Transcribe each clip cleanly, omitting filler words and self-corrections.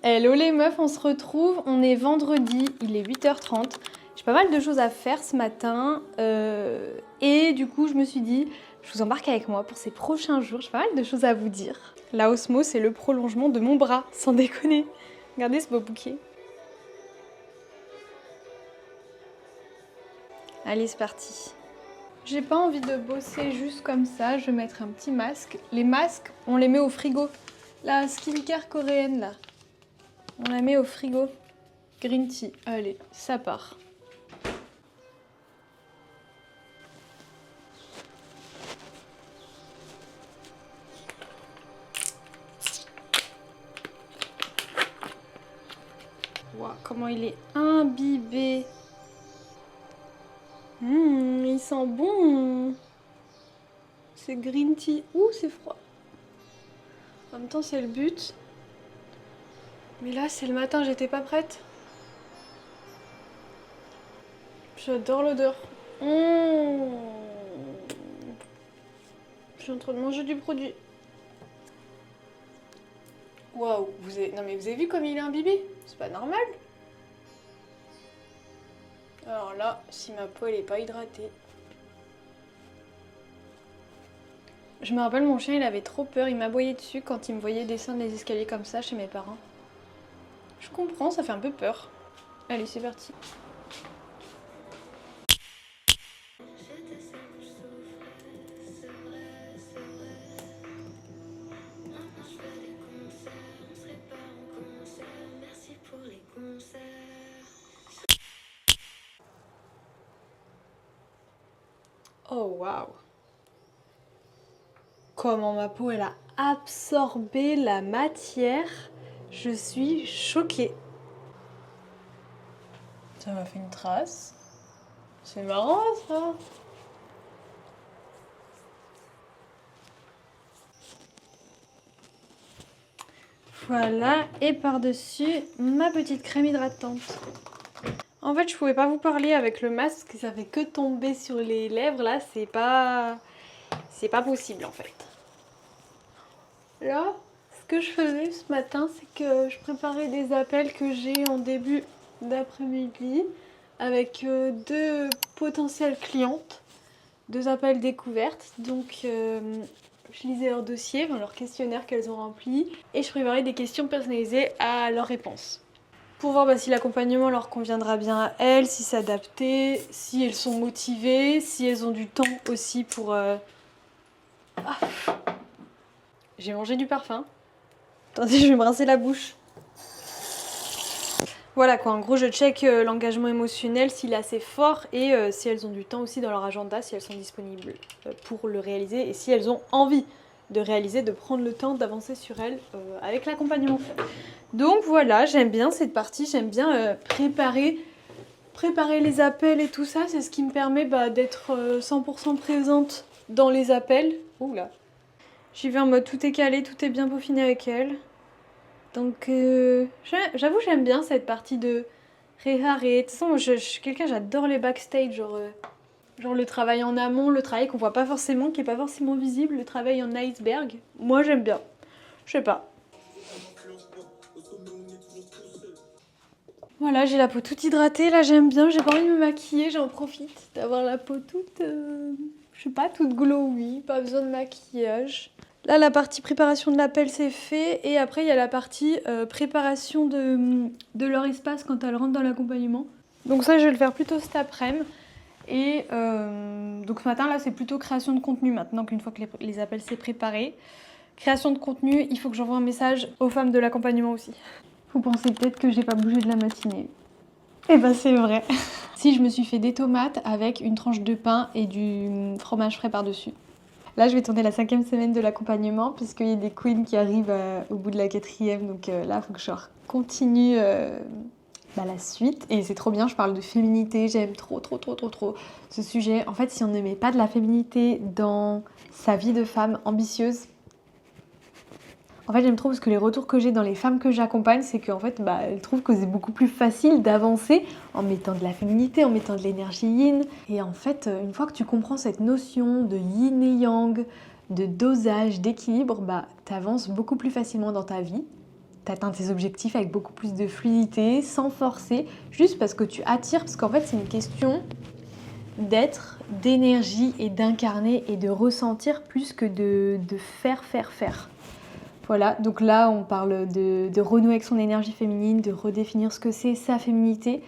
Hello les meufs, on se retrouve, on est vendredi, il est 8h30. J'ai pas mal de choses à faire ce matin et du coup je me suis dit, je vous embarque avec moi pour ces prochains jours, j'ai pas mal de choses à vous dire. La Osmo c'est le prolongement de mon bras, sans déconner. Regardez ce beau bouquet. Allez c'est parti. J'ai pas envie de bosser juste comme ça, je vais mettre un petit masque. Les masques, on les met au frigo. La skincare coréenne là. On la met au frigo. Green tea. Allez, ça part. Wow, comment il est imbibé. Il sent bon. C'est green tea. Ouh, c'est froid. En même temps, c'est le but. Mais là, c'est le matin, j'étais pas prête. J'adore l'odeur. Je suis en train de manger du produit. Waouh, non mais vous avez vu comme il est imbibé? C'est pas normal. Alors là, si ma peau elle est pas hydratée. Je me rappelle, mon chien il avait trop peur, il m'aboyait dessus quand il me voyait descendre les escaliers comme ça chez mes parents. Je comprends, ça fait un peu peur. Allez, c'est parti. Oh waouh! Comment ma peau elle a absorbé la matière, je suis choquée. Ça m'a fait une trace. C'est marrant ça. Voilà, et par-dessus ma petite crème hydratante. En fait, je pouvais pas vous parler avec le masque, ça fait que tomber sur les lèvres là, c'est pas possible en fait. Là, ce que je faisais ce matin, c'est que je préparais des appels que j'ai en début d'après-midi avec deux potentielles clientes, deux appels découvertes. Donc, je lisais leur dossier, leur questionnaire qu'elles ont rempli, et je préparais des questions personnalisées à leurs réponses. Pour voir si l'accompagnement leur conviendra bien à elles, si c'est adapté, si elles sont motivées, si elles ont du temps aussi pour... J'ai mangé du parfum. Attendez, je vais me rincer la bouche. Voilà quoi, en gros je check l'engagement émotionnel, s'il est assez fort et si elles ont du temps aussi dans leur agenda, si elles sont disponibles pour le réaliser et si elles ont envie de réaliser, de prendre le temps d'avancer sur elles avec l'accompagnement. Donc voilà, j'aime bien cette partie, j'aime bien préparer les appels et tout ça, c'est ce qui me permet d'être 100% présente dans les appels. Oula. J'y vais en mode tout est calé, tout est bien peaufiné avec elles. Donc j'avoue j'aime bien cette partie de réparer. De toute façon je suis quelqu'un, j'adore les backstage, genre le travail en amont, le travail qu'on voit pas forcément, qui est pas forcément visible, le travail en iceberg. Moi j'aime bien, je sais pas. Voilà, j'ai la peau toute hydratée, là j'aime bien, j'ai pas envie de me maquiller, j'en profite d'avoir la peau toute, je sais pas, toute glowy, pas besoin de maquillage. Là, la partie préparation de l'appel, c'est fait. Et après, il y a la partie préparation de leur espace quand elles rentrent dans l'accompagnement. Donc ça, je vais le faire plutôt cet après-midi. Et donc ce matin, là, c'est plutôt création de contenu. Maintenant qu'une fois que les appels, c'est préparé. Création de contenu, il faut que j'envoie un message aux femmes de l'accompagnement aussi. Vous pensez peut-être que j'ai pas bougé de la matinée. Eh ben, c'est vrai. Si, je me suis fait des tomates avec une tranche de pain et du fromage frais par-dessus. Là, je vais tourner la 5e semaine de l'accompagnement puisqu'il y a des queens qui arrivent au bout de la 4e. Donc là, il faut que je continue la suite. Et c'est trop bien, je parle de féminité. J'aime trop ce sujet. En fait, si on ne met pas de la féminité dans sa vie de femme ambitieuse, en fait, j'aime trop parce que les retours que j'ai dans les femmes que j'accompagne, c'est qu'en fait, elles trouvent que c'est beaucoup plus facile d'avancer en mettant de la féminité, en mettant de l'énergie yin. Et en fait, une fois que tu comprends cette notion de yin et yang, de dosage, d'équilibre, t'avances beaucoup plus facilement dans ta vie. t'atteins tes objectifs avec beaucoup plus de fluidité, sans forcer, juste parce que tu attires, parce qu'en fait c'est une question d'être, d'énergie et d'incarner et de ressentir plus que de faire. Voilà, donc là on parle de renouer avec son énergie féminine, de redéfinir ce que c'est sa féminité.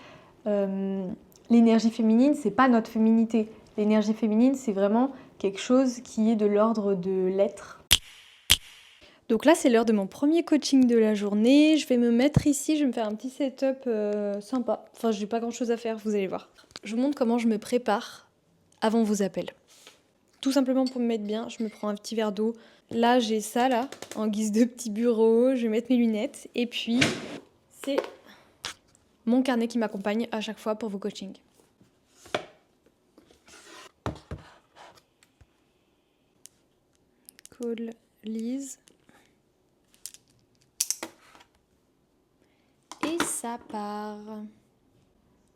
L'énergie féminine, c'est pas notre féminité. L'énergie féminine, c'est vraiment quelque chose qui est de l'ordre de l'être. Donc là, c'est l'heure de mon premier coaching de la journée. Je vais me mettre ici, je vais me faire un petit setup sympa. Enfin, j'ai pas grand chose à faire, vous allez voir. Je vous montre comment je me prépare avant vos appels. Tout simplement pour me mettre bien, je me prends un petit verre d'eau. Là, j'ai ça, là, en guise de petit bureau. Je vais mettre mes lunettes. Et puis, c'est mon carnet qui m'accompagne à chaque fois pour vos coachings. Call Lise. Et ça part.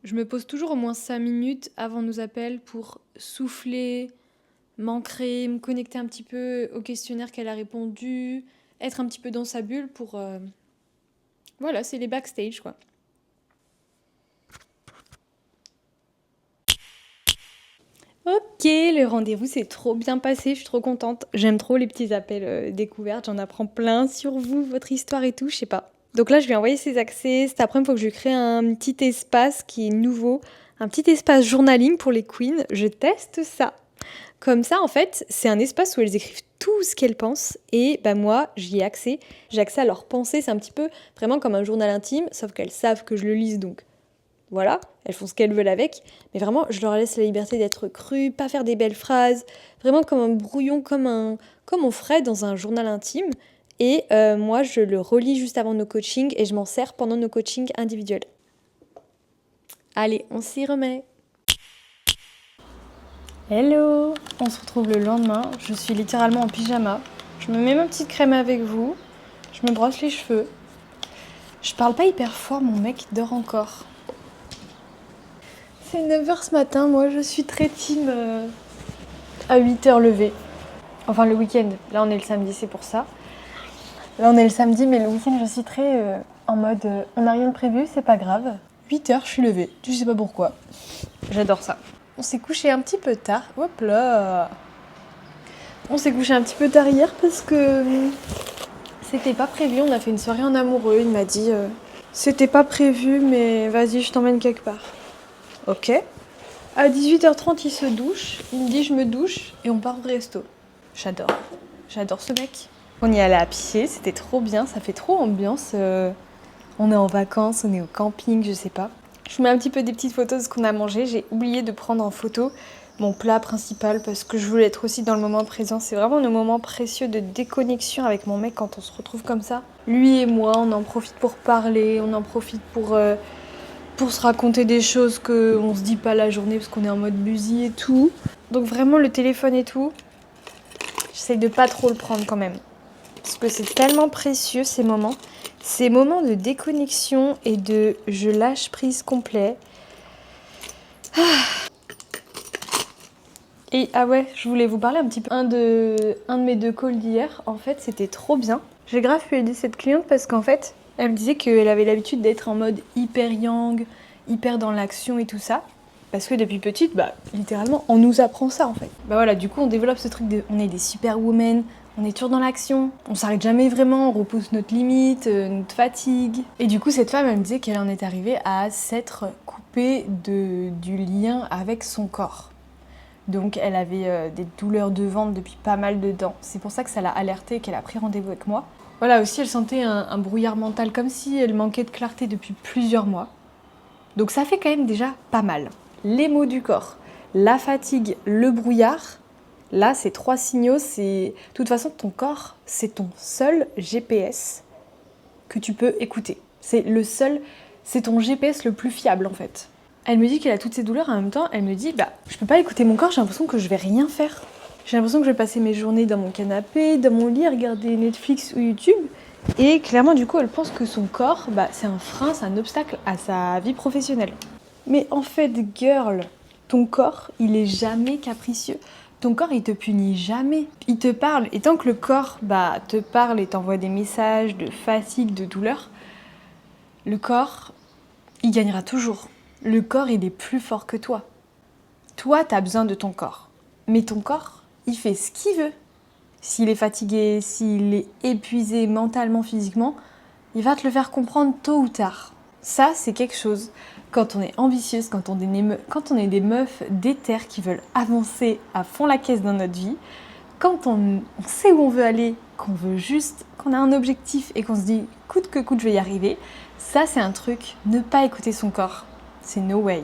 Je me pose toujours au moins 5 minutes avant nos appels pour souffler, m'ancrer, me connecter un petit peu au questionnaire qu'elle a répondu, être un petit peu dans sa bulle pour... Voilà, c'est les backstage, quoi. Ok, le rendez-vous s'est trop bien passé, je suis trop contente. J'aime trop les petits appels découvertes, j'en apprends plein sur vous, votre histoire et tout, je sais pas. Donc là, je vais envoyer ces accès. Cet après-midi, il faut que je crée un petit espace qui est nouveau, un petit espace journaling pour les queens. Je teste ça. Comme ça, en fait, c'est un espace où elles écrivent tout ce qu'elles pensent et bah moi, j'y ai accès. J'ai accès à leurs pensées, c'est un petit peu vraiment comme un journal intime, sauf qu'elles savent que je le lise, donc voilà, elles font ce qu'elles veulent avec. Mais vraiment, je leur laisse la liberté d'être crues, pas faire des belles phrases, vraiment comme un brouillon, comme on ferait dans un journal intime. Et moi, je le relis juste avant nos coachings et je m'en sers pendant nos coachings individuels. Allez, on s'y remet. Hello, on se retrouve le lendemain. Je suis littéralement en pyjama. Je me mets ma petite crème avec vous. Je me brosse les cheveux. Je parle pas hyper fort, mon mec dort encore. C'est 9h ce matin, moi je suis très team à 8h levé. Enfin le week-end, là on est le samedi, c'est pour ça. Là on est le samedi, mais le week-end je suis très en mode on n'a rien de prévu, c'est pas grave. 8h, je suis levée, je sais pas pourquoi. J'adore ça. On s'est couché un petit peu tard, hop là. On s'est couché un petit peu tard hier parce que c'était pas prévu, on a fait une soirée en amoureux, il m'a dit c'était pas prévu mais vas-y je t'emmène quelque part. Ok. À 18h30 il se douche, il me dit je me douche et on part au resto. J'adore ce mec. On y allait à pied, c'était trop bien, ça fait trop ambiance. On est en vacances, on est au camping, je sais pas. Je vous mets un petit peu des petites photos de ce qu'on a mangé. J'ai oublié de prendre en photo mon plat principal parce que je voulais être aussi dans le moment présent. C'est vraiment le moment précieux de déconnexion avec mon mec quand on se retrouve comme ça. Lui et moi, on en profite pour parler, on en profite pour se raconter des choses qu'on se dit pas la journée parce qu'on est en mode busy et tout. Donc vraiment le téléphone et tout, j'essaie de pas trop le prendre quand même. Parce que c'est tellement précieux ces moments de déconnexion et de je lâche prise complet. Et ah ouais, je voulais vous parler un petit peu. Un de mes 2 calls d'hier, en fait, c'était trop bien. J'ai grave pu aider cette cliente parce qu'en fait, elle me disait qu'elle avait l'habitude d'être en mode hyper yang, hyper dans l'action et tout ça. Parce que depuis petite, littéralement, on nous apprend ça en fait. Voilà, du coup, on développe ce truc de on est des superwomen. On est toujours dans l'action, on s'arrête jamais vraiment, on repousse notre limite, notre fatigue. Et du coup, cette femme, elle me disait qu'elle en est arrivée à s'être coupée du lien avec son corps. Donc elle avait des douleurs de ventre depuis pas mal de temps. C'est pour ça que ça l'a alertée et qu'elle a pris rendez-vous avec moi. Voilà, aussi elle sentait un brouillard mental, comme si elle manquait de clarté depuis plusieurs mois. Donc ça fait quand même déjà pas mal. Les maux du corps, la fatigue, le brouillard... Là, ces 3 signaux, c'est... De toute façon, ton corps, c'est ton seul GPS que tu peux écouter. C'est ton GPS le plus fiable, en fait. Elle me dit qu'elle a toutes ces douleurs, en même temps, elle me dit, je peux pas écouter mon corps, j'ai l'impression que je vais rien faire. J'ai l'impression que je vais passer mes journées dans mon canapé, dans mon lit, à regarder Netflix ou YouTube. Et clairement, du coup, elle pense que son corps, c'est un frein, c'est un obstacle à sa vie professionnelle. Mais en fait, girl, ton corps, il est jamais capricieux. Ton corps, il te punit jamais. Il te parle. Et tant que le corps te parle et t'envoie des messages de fatigue, de douleur, le corps, il gagnera toujours. Le corps, il est plus fort que toi. Toi, t'as besoin de ton corps. Mais ton corps, il fait ce qu'il veut. S'il est fatigué, s'il est épuisé mentalement, physiquement, il va te le faire comprendre tôt ou tard. Ça, c'est quelque chose. Quand on est ambitieuse, quand on est des meufs déter qui veulent avancer à fond la caisse dans notre vie, quand on sait où on veut aller, qu'on a un objectif et qu'on se dit coûte que coûte je vais y arriver, ça c'est un truc, ne pas écouter son corps. C'est no way.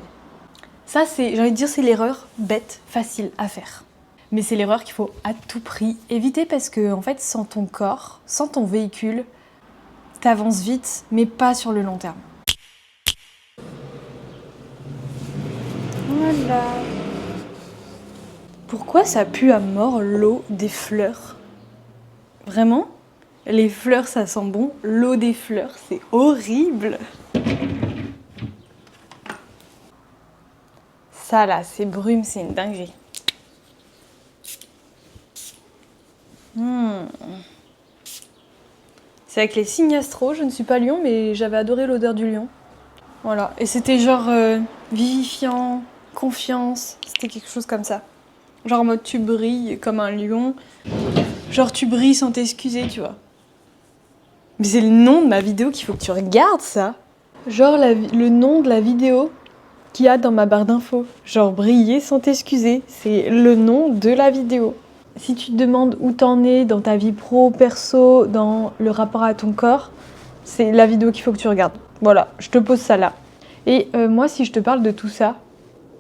Ça c'est, j'ai envie de dire, c'est l'erreur bête, facile à faire. Mais c'est l'erreur qu'il faut à tout prix éviter parce que en fait, sans ton corps, sans ton véhicule, t'avances vite, mais pas sur le long terme. Voilà. Pourquoi ça pue à mort l'eau des fleurs? Vraiment? Les fleurs, ça sent bon. L'eau des fleurs, c'est horrible. Ça là, ces brumes, c'est une dinguerie. C'est avec les signes astro, je ne suis pas lion, mais j'avais adoré l'odeur du lion. Voilà, et c'était genre vivifiant, confiance, c'était quelque chose comme ça. Genre en mode tu brilles comme un lion, genre tu brilles sans t'excuser, tu vois. Mais c'est le nom de ma vidéo qu'il faut que tu regardes ça. Genre le nom de la vidéo qu'il y a dans ma barre d'infos. Genre briller sans t'excuser, c'est le nom de la vidéo. Si tu te demandes où t'en es dans ta vie pro, perso, dans le rapport à ton corps, c'est la vidéo qu'il faut que tu regardes. Voilà, je te pose ça là. Et moi, si je te parle de tout ça,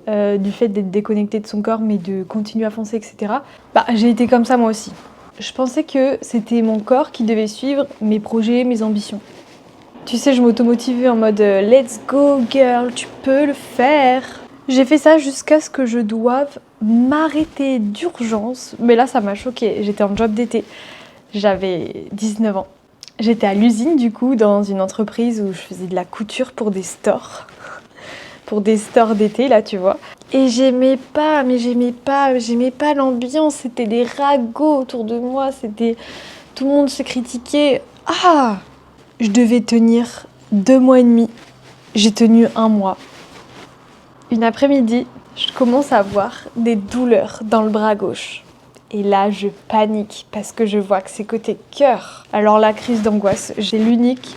du fait d'être déconnecté de son corps, mais de continuer à foncer, etc., j'ai été comme ça moi aussi. Je pensais que c'était mon corps qui devait suivre mes projets, mes ambitions. Tu sais, je m'automotivais en mode let's go girl, tu peux le faire. J'ai fait ça jusqu'à ce que je doive m'arrêter d'urgence. Mais là, ça m'a choquée. J'étais en job d'été. J'avais 19 ans. J'étais à l'usine, du coup, dans une entreprise où je faisais de la couture pour des stores. Pour des stores d'été, là, tu vois. Et j'aimais pas l'ambiance. C'était des ragots autour de moi. Tout le monde se critiquait. Ah! Je devais tenir 2 mois et demi. J'ai tenu 1 mois. Une après-midi, je commence à avoir des douleurs dans le bras gauche. Et là, je panique parce que je vois que c'est côté cœur. Alors la crise d'angoisse, j'ai l'unique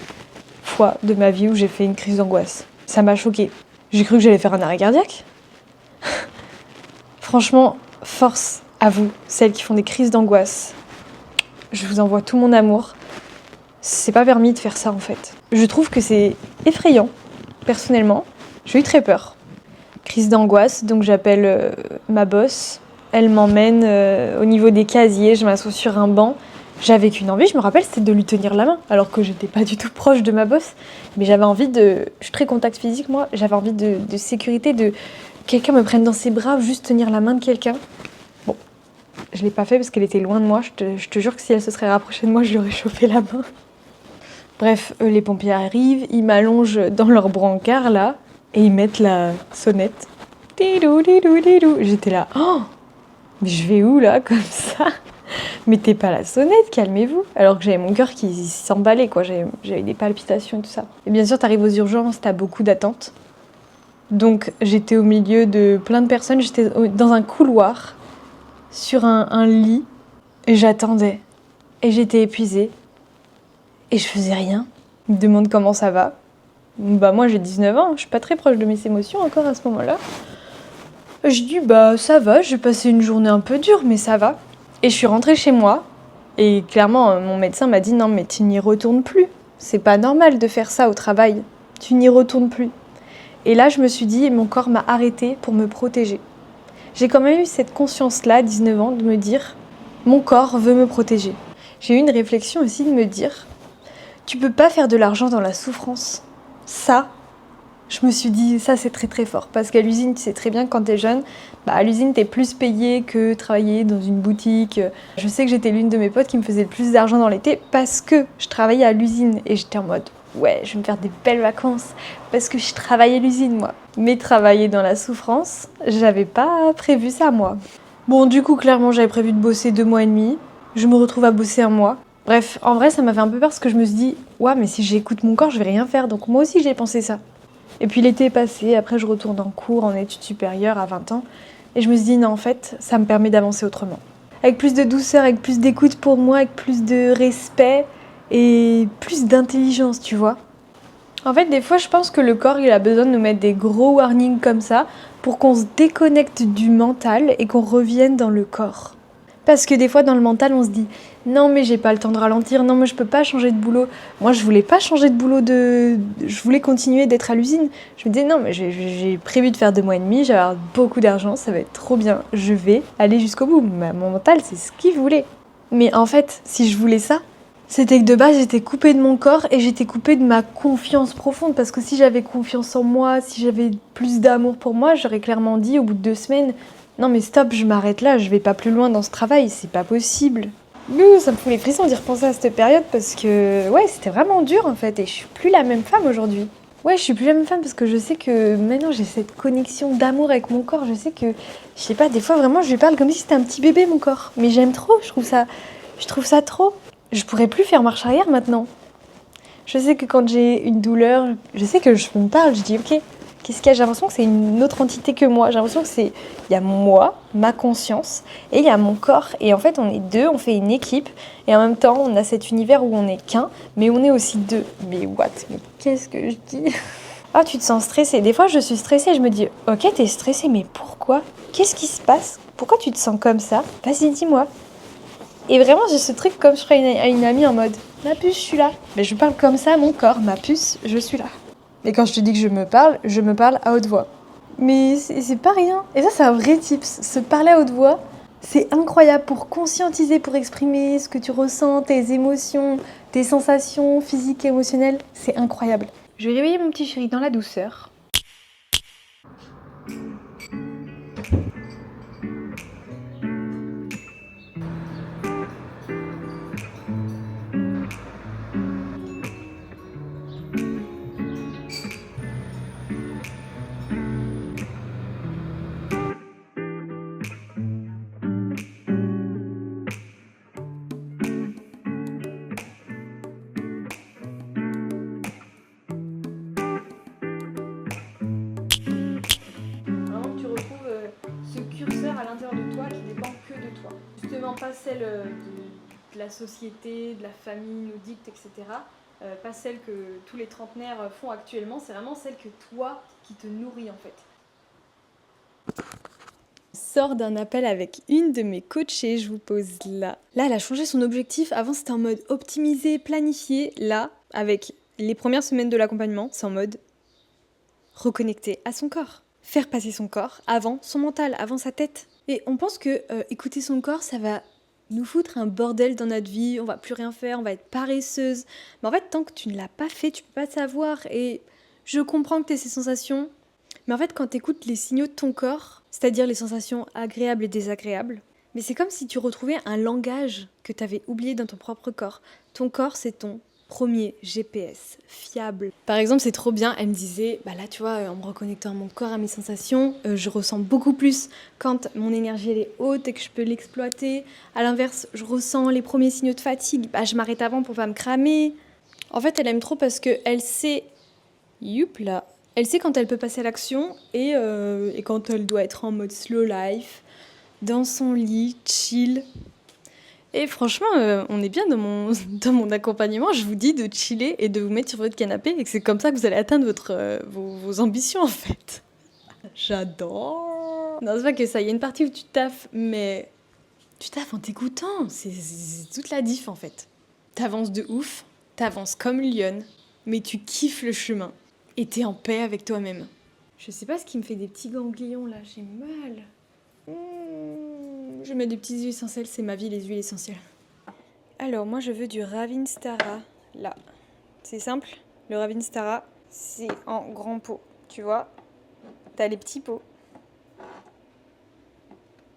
fois de ma vie où j'ai fait une crise d'angoisse. Ça m'a choquée. J'ai cru que j'allais faire un arrêt cardiaque. Franchement, force à vous, celles qui font des crises d'angoisse. Je vous envoie tout mon amour. C'est pas permis de faire ça en fait. Je trouve que c'est effrayant. Personnellement, j'ai eu très peur. Crise d'angoisse, donc j'appelle ma boss. Elle m'emmène au niveau des casiers, je m'assois sur un banc. J'avais qu'une envie, je me rappelle, c'était de lui tenir la main. Alors que j'étais pas du tout proche de ma boss. Mais j'avais envie je suis très contact physique moi, j'avais envie de sécurité, de quelqu'un me prenne dans ses bras, juste tenir la main de quelqu'un. Bon, je l'ai pas fait parce qu'elle était loin de moi. Je te jure que si elle se serait rapprochée de moi, je lui aurais chauffé la main. Bref, les pompiers arrivent, ils m'allongent dans leur brancard là, et ils mettent la sonnette. Tidou, tidou, tidou. J'étais là, oh, mais je vais où là, comme ça? Mettez pas la sonnette, calmez-vous. Alors que j'avais mon cœur qui s'emballait, quoi. J'avais des palpitations et tout ça. Et bien sûr, t'arrives aux urgences, t'as beaucoup d'attentes. Donc j'étais au milieu de plein de personnes, j'étais dans un couloir, sur un lit, et j'attendais. Et j'étais épuisée. Et je faisais rien. Ils me demandent comment ça va. Moi j'ai 19 ans, je suis pas très proche de mes émotions encore à ce moment-là. Je dis ça va, j'ai passé une journée un peu dure, mais ça va. Et je suis rentrée chez moi, et clairement mon médecin m'a dit non mais tu n'y retournes plus. C'est pas normal de faire ça au travail. Tu n'y retournes plus. Et là je me suis dit, mon corps m'a arrêtée pour me protéger. J'ai quand même eu cette conscience-là, 19 ans, de me dire, mon corps veut me protéger. J'ai eu une réflexion aussi de me dire, tu peux pas faire de l'argent dans la souffrance. Ça, je me suis dit, ça c'est très très fort. Parce qu'à l'usine, tu sais très bien quand t'es jeune, à l'usine t'es plus payé que travailler dans une boutique. Je sais que j'étais l'une de mes potes qui me faisait le plus d'argent dans l'été parce que je travaillais à l'usine. Et j'étais en mode, ouais, je vais me faire des belles vacances parce que je travaillais à l'usine moi. Mais travailler dans la souffrance, j'avais pas prévu ça moi. Bon, du coup, clairement, j'avais prévu de bosser 2 mois et demi. Je me retrouve à bosser 1 mois. Bref, en vrai, ça m'a fait un peu peur parce que je me suis dit, ouais, mais si j'écoute mon corps, je vais rien faire. Donc moi aussi, j'ai pensé ça. Et puis l'été est passé, après je retourne en cours, en études supérieures à 20 ans. Et je me suis dit, non, en fait, ça me permet d'avancer autrement. Avec plus de douceur, avec plus d'écoute pour moi, avec plus de respect et plus d'intelligence, tu vois. En fait, des fois, je pense que le corps, il a besoin de nous mettre des gros warnings comme ça pour qu'on se déconnecte du mental et qu'on revienne dans le corps. Parce que des fois, dans le mental, on se dit non, mais j'ai pas le temps de ralentir, non, mais je peux pas changer de boulot. Moi, je voulais pas changer de boulot, je voulais continuer d'être à l'usine. Je me disais non, mais j'ai prévu de faire 2 mois et demi, j'ai avoir beaucoup d'argent, ça va être trop bien, je vais aller jusqu'au bout. Mon mental, c'est ce qu'il voulait. Mais en fait, si je voulais ça, c'était que de base, j'étais coupée de mon corps et j'étais coupée de ma confiance profonde. Parce que si j'avais confiance en moi, si j'avais plus d'amour pour moi, j'aurais clairement dit au bout de 2 semaines non mais stop, je m'arrête là, je vais pas plus loin dans ce travail, c'est pas possible. Ça me fout les frissons d'y repenser à cette période parce que ouais, c'était vraiment dur en fait et je suis plus la même femme aujourd'hui. Ouais, je suis plus la même femme parce que je sais que maintenant j'ai cette connexion d'amour avec mon corps. Je sais que, je sais pas, des fois vraiment je lui parle comme si c'était un petit bébé mon corps. Mais j'aime trop, je trouve ça trop. Je pourrais plus faire marche arrière maintenant. Je sais que quand j'ai une douleur, je sais que je me parle, je dis ok, qu'est-ce qu'il y a? J'ai l'impression que c'est une autre entité que moi. J'ai l'impression que il y a moi, ma conscience, et il y a mon corps. Et en fait, on est deux, on fait une équipe. Et en même temps, on a cet univers où on n'est qu'un, mais on est aussi deux. Mais what? Mais qu'est-ce que je dis? Ah, tu te sens stressée. Des fois, je suis stressée. Je me dis, ok, t'es stressée, mais pourquoi? Qu'est-ce qui se passe? Pourquoi tu te sens comme ça? Vas-y, dis-moi. Et vraiment, j'ai ce truc comme je ferais à une amie en mode ma puce, je suis là. Mais je parle comme ça à mon corps, ma puce, je suis là. Et quand je te dis que je me parle à haute voix. Mais c'est pas rien. Et ça, c'est un vrai tips. Se parler à haute voix, c'est incroyable pour conscientiser, pour exprimer ce que tu ressens, tes émotions, tes sensations physiques et émotionnelles. C'est incroyable. Je vais réveiller mon petit chéri dans la douceur. Vraiment que tu retrouves ce curseur à l'intérieur de toi qui dépend que de toi. Justement pas celle de la société, de la famille nous dicte, etc. Pas celle que tous les trentenaires font actuellement, c'est vraiment celle que toi qui te nourrit en fait. Sors d'un appel avec une de mes coachées, je vous pose là. Là, elle a changé son objectif. Avant, c'était en mode optimiser, planifier. Là, avec les premières semaines de l'accompagnement, c'est en mode reconnecter à son corps. Faire passer son corps avant son mental, avant sa tête. Et on pense que écouter son corps, ça va nous foutre un bordel dans notre vie, on va plus rien faire, on va être paresseuse. Mais en fait, tant que tu ne l'as pas fait, tu peux pas savoir. Et je comprends que tu aies ces sensations, mais en fait, quand tu écoutes les signaux de ton corps, c'est-à-dire les sensations agréables et désagréables, mais c'est comme si tu retrouvais un langage que tu avais oublié dans ton propre corps. Ton corps, c'est ton premier GPS, fiable. Par exemple, c'est trop bien, elle me disait, bah là tu vois, en me reconnectant à mon corps, à mes sensations, je ressens beaucoup plus quand mon énergie elle est haute et que je peux l'exploiter. À l'inverse, je ressens les premiers signaux de fatigue, bah je m'arrête avant pour pas me cramer. En fait, elle aime trop parce qu'elle sait, là, elle sait quand elle peut passer à l'action et quand elle doit être en mode slow life, dans son lit, chill. Et franchement, on est bien dans mon accompagnement. Je vous dis de chiller et de vous mettre sur votre canapé et que c'est comme ça que vous allez atteindre vos ambitions en fait. J'adore. Non, c'est pas que ça. Il y a une partie où tu taffes, mais tu taffes en t'écoutant. C'est toute la diff en fait. T'avances de ouf, t'avances comme une lionne, mais tu kiffes le chemin et t'es en paix avec toi-même. Je sais pas ce qui me fait des petits ganglions là, j'ai mal. Je mets des petites huiles essentielles, c'est ma vie les huiles essentielles. Alors moi je veux du Ravinstara, là. C'est simple, le Ravinstara c'est en grand pot, tu vois. T'as les petits pots.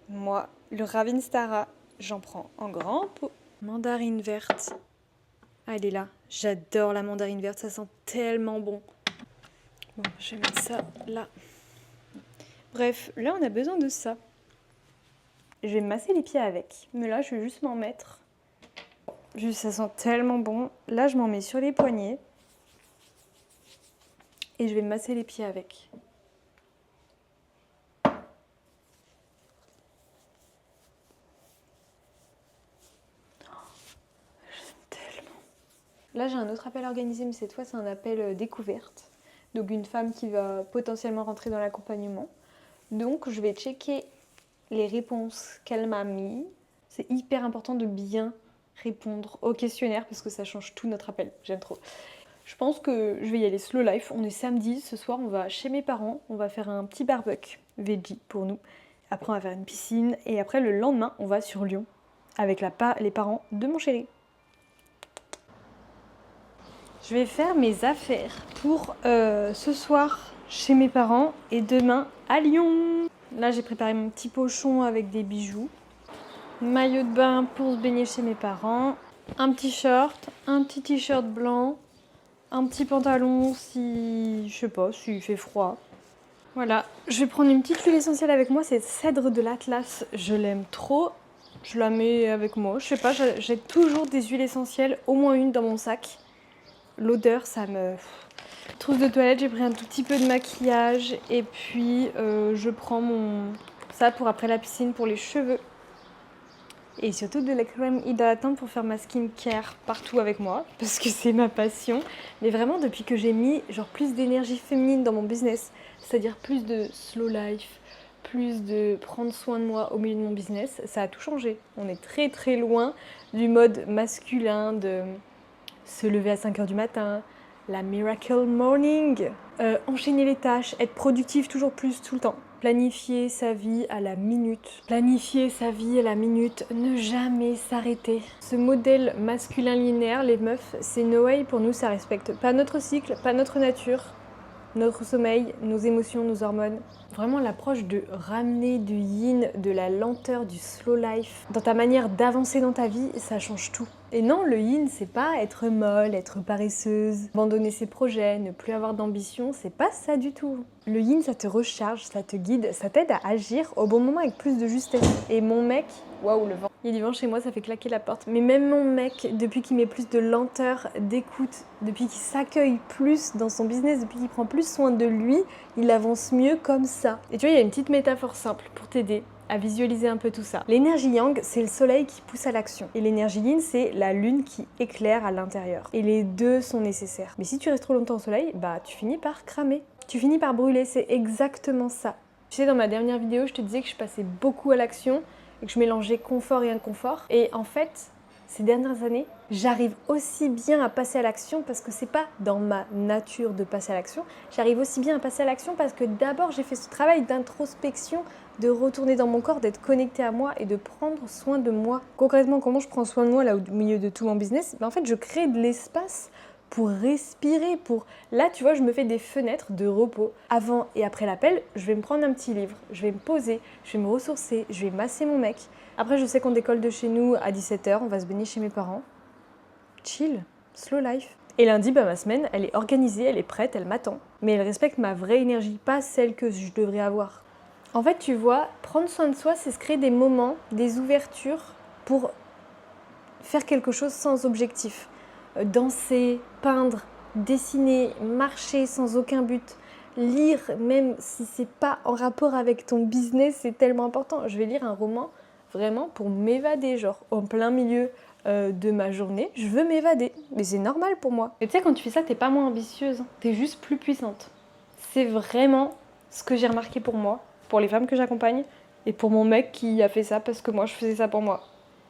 Moi, le Ravinstara, j'en prends en grand pot. Mandarine verte. Ah, elle est là. J'adore la mandarine verte, ça sent tellement bon. Bon, je vais mettre ça là. Bref, là on a besoin de ça. Je vais me masser les pieds avec. Mais là, je vais juste m'en mettre. Juste, ça sent tellement bon. Là, je m'en mets sur les poignets. Et je vais me masser les pieds avec. Là, j'ai un autre appel organisé, mais cette fois, c'est un appel découverte. Donc, une femme qui va potentiellement rentrer dans l'accompagnement. Donc, je vais checker les réponses qu'elle m'a mis. C'est hyper important de bien répondre au questionnaire parce que ça change tout notre appel. J'aime trop. Je pense que je vais y aller slow life. On est samedi, ce soir, on va chez mes parents. On va faire un petit barbecue veggie pour nous. Après, on va faire une piscine. Et après, le lendemain, on va sur Lyon avec les parents de mon chéri. Je vais faire mes affaires pour ce soir chez mes parents et demain à Lyon. Là, j'ai préparé mon petit pochon avec des bijoux. Maillot de bain pour se baigner chez mes parents. Un petit short, un petit t-shirt blanc. Un petit pantalon si, je sais pas, s'il fait froid. Voilà, je vais prendre une petite huile essentielle avec moi, c'est Cèdre de l'Atlas. Je l'aime trop, je la mets avec moi. Je sais pas, j'ai toujours des huiles essentielles, au moins une dans mon sac. L'odeur, ça me... Trousse de toilette, j'ai pris un tout petit peu de maquillage. Et puis, je prends ça pour après la piscine, pour les cheveux. Et surtout de la crème hydratante pour faire ma skincare partout avec moi, parce que c'est ma passion. Mais vraiment, depuis que j'ai mis genre plus d'énergie féminine dans mon business, c'est-à-dire plus de slow life, plus de prendre soin de moi au milieu de mon business, ça a tout changé. On est très très loin du mode masculin de se lever à 5 h du matin, la miracle morning, enchaîner les tâches, être productif toujours plus tout le temps. Planifier sa vie à la minute. Planifier sa vie à la minute, ne jamais s'arrêter. Ce modèle masculin linéaire, les meufs, c'est no way pour nous, ça respecte pas notre cycle, pas notre nature, notre sommeil, nos émotions, nos hormones. Vraiment l'approche de ramener du yin, de la lenteur, du slow life. Dans ta manière d'avancer dans ta vie, ça change tout. Et non, le yin, c'est pas être molle, être paresseuse, abandonner ses projets, ne plus avoir d'ambition, c'est pas ça du tout. Le yin, ça te recharge, ça te guide, ça t'aide à agir au bon moment avec plus de justesse. Et mon mec, waouh, le vent. Il y a du vent chez moi, ça fait claquer la porte. Mais même mon mec, depuis qu'il met plus de lenteur, d'écoute, depuis qu'il s'accueille plus dans son business, depuis qu'il prend plus soin de lui, il avance mieux comme ça. Et tu vois, il y a une petite métaphore simple pour t'aider à visualiser un peu tout ça. L'énergie yang, c'est le soleil qui pousse à l'action. Et l'énergie yin, c'est la lune qui éclaire à l'intérieur. Et les deux sont nécessaires. Mais si tu restes trop longtemps au soleil, bah tu finis par cramer. Tu finis par brûler, c'est exactement ça. Tu sais, dans ma dernière vidéo, je te disais que je passais beaucoup à l'action et que je mélangeais confort et inconfort. Et en fait, ces dernières années, j'arrive aussi bien à passer à l'action parce que c'est pas dans ma nature de passer à l'action. J'arrive aussi bien à passer à l'action parce que d'abord j'ai fait ce travail d'introspection, de retourner dans mon corps, d'être connecté à moi et de prendre soin de moi. Concrètement, comment je prends soin de moi là au milieu de tout mon business? En fait, je crée de l'espace pour respirer, pour... Là, tu vois, je me fais des fenêtres de repos. Avant et après l'appel, je vais me prendre un petit livre, je vais me poser, je vais me ressourcer, je vais masser mon mec. Après, je sais qu'on décolle de chez nous à 17 h, on va se baigner chez mes parents. Chill, slow life. Et lundi, bah, ma semaine, elle est organisée, elle est prête, elle m'attend. Mais elle respecte ma vraie énergie, pas celle que je devrais avoir. En fait, tu vois, prendre soin de soi, c'est se créer des moments, des ouvertures pour faire quelque chose sans objectif. Danser, peindre, dessiner, marcher sans aucun but, lire, même si c'est pas en rapport avec ton business, c'est tellement important. Je vais lire un roman vraiment pour m'évader, genre en plein milieu de ma journée, je veux m'évader. Mais c'est normal pour moi. Et tu sais, quand tu fais ça, t'es pas moins ambitieuse, t'es juste plus puissante. C'est vraiment ce que j'ai remarqué pour moi, pour les femmes que j'accompagne, et pour mon mec qui a fait ça parce que moi je faisais ça pour moi.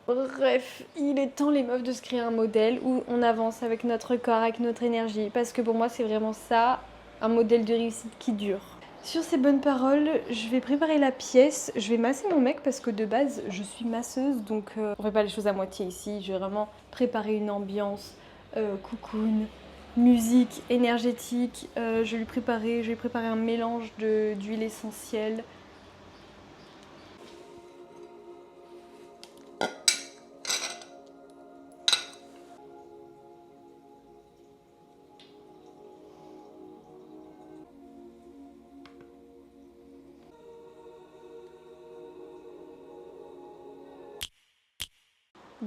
Bref, il est temps les meufs de se créer un modèle où on avance avec notre corps, avec notre énergie, parce que pour moi c'est vraiment ça, un modèle de réussite qui dure. Sur ces bonnes paroles, je vais préparer la pièce, je vais masser mon mec parce que de base je suis masseuse, donc on fait pas les choses à moitié ici, je vais vraiment préparer une ambiance, cocoon, musique énergétique, je vais préparer un mélange d'huile essentielle.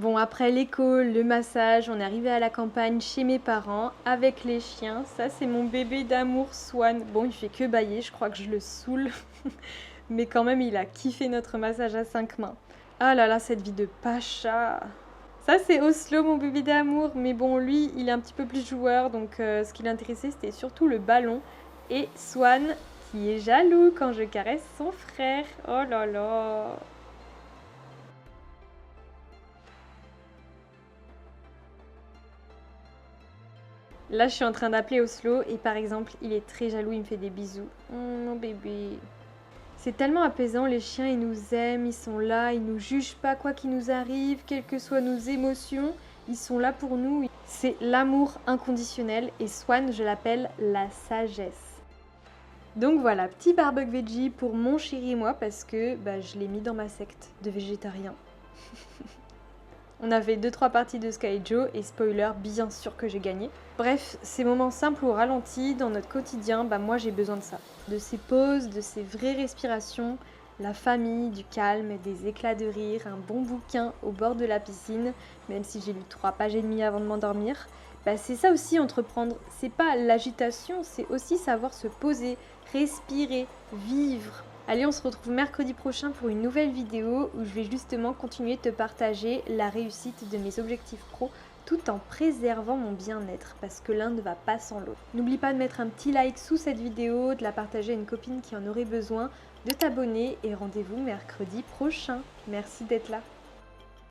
Bon, après l'école, le massage, on est arrivé à la campagne chez mes parents avec les chiens. Ça, c'est mon bébé d'amour Swan. Bon, il fait que bâiller, je crois que je le saoule. Mais quand même, il a kiffé notre massage à 5 mains. Ah là là, cette vie de pacha. Ça, c'est Oslo, mon bébé d'amour. Mais bon, lui, il est un petit peu plus joueur. Donc, ce qui l'intéressait, c'était surtout le ballon. Et Swan, qui est jaloux quand je caresse son frère. Oh là là. Là, je suis en train d'appeler Oslo et par exemple, il est très jaloux, il me fait des bisous. Oh, mon bébé. C'est tellement apaisant, les chiens, ils nous aiment, ils sont là, ils nous jugent pas quoi qu'il nous arrive, quelles que soient nos émotions, ils sont là pour nous. C'est l'amour inconditionnel et Swan, je l'appelle la sagesse. Donc voilà, petit barbecue veggie pour mon chéri et moi parce que je l'ai mis dans ma secte de végétariens. On avait 2-3 parties de Sky Joe et spoiler, bien sûr que j'ai gagné. Bref, ces moments simples ou ralentis dans notre quotidien, moi j'ai besoin de ça. De ces pauses, de ces vraies respirations, la famille, du calme, des éclats de rire, un bon bouquin au bord de la piscine, même si j'ai lu 3 pages et demie avant de m'endormir. C'est ça aussi entreprendre, c'est pas l'agitation, c'est aussi savoir se poser, respirer, vivre. Allez, on se retrouve mercredi prochain pour une nouvelle vidéo où je vais justement continuer de te partager la réussite de mes objectifs pro tout en préservant mon bien-être parce que l'un ne va pas sans l'autre. N'oublie pas de mettre un petit like sous cette vidéo, de la partager à une copine qui en aurait besoin, de t'abonner et rendez-vous mercredi prochain. Merci d'être là.